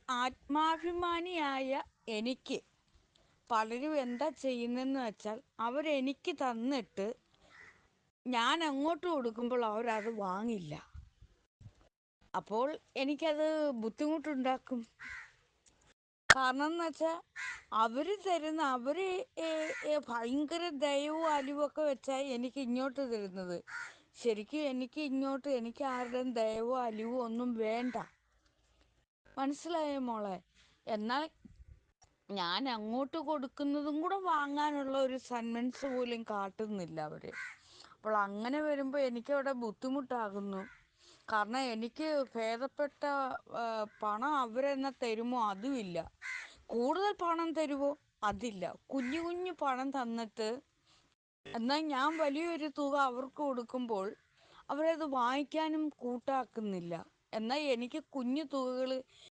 ആത്മാഭിമാനിയായ എനിക്ക് പലരും എന്താ ചെയ്യുന്നതെന്ന് വെച്ചാൽ അവരെനിക്ക് തന്നിട്ട് ഞാൻ അങ്ങോട്ട് കൊടുക്കുമ്പോൾ അവരത് വാങ്ങില്ല. അപ്പോൾ എനിക്കത് ബുദ്ധിമുട്ടുണ്ടാക്കും. കാരണം എന്ന് വെച്ചാൽ അവർ തരുന്ന ഭയങ്കര ദയവും അലിവൊക്കെ വെച്ചാൽ എനിക്ക് ഇങ്ങോട്ട് തരുന്നത്. ശരിക്കും എനിക്ക് ആരുടെയും ദയവോ അലിവോ ഒന്നും വേണ്ട. മനസ്സിലായോ മോളെ? എന്നാൽ ഞാൻ അങ്ങോട്ട് കൊടുക്കുന്നതും കൂടെ വാങ്ങാനുള്ള ഒരു സന്മനസ് പോലും കാട്ടുന്നില്ല അവർ. അപ്പോൾ അങ്ങനെ വരുമ്പോൾ എനിക്കവിടെ ബുദ്ധിമുട്ടാകുന്നു. കാരണം എനിക്ക് ഭേദപ്പെട്ട പണം അവരെന്നെ തരുമോ അതുമില്ല, കൂടുതൽ പണം തരുമോ അതില്ല. കുഞ്ഞു കുഞ്ഞു പണം തന്നിട്ട് എന്നാൽ ഞാൻ വലിയൊരു തുക അവർക്ക് കൊടുക്കുമ്പോൾ അവരത് വാങ്ങിക്കാനും കൂട്ടാക്കുന്നില്ല. എന്നാൽ എനിക്ക് കുഞ്ഞു തുകകൾ